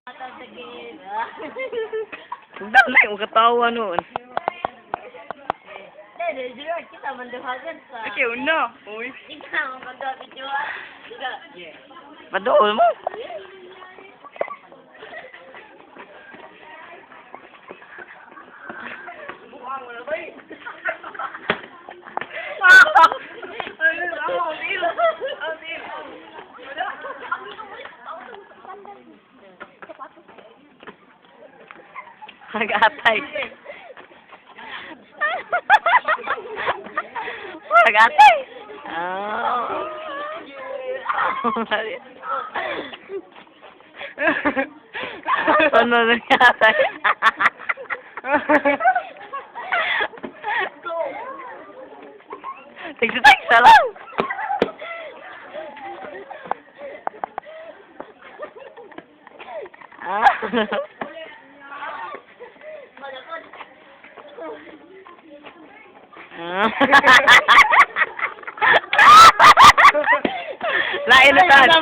Tatagin. Dali, huwag katawa noon. Hindi, Gerard, kita mandahagan sa... Ikaw na. Uy. Ikaw, ang kagabi, Gerard. Ikaw. Padool mo. Buang mo na ba eh? Mag-atay. Mag-atay. Oh. Ano na atay? Tigsa-tigsa lang. Lain na tayo.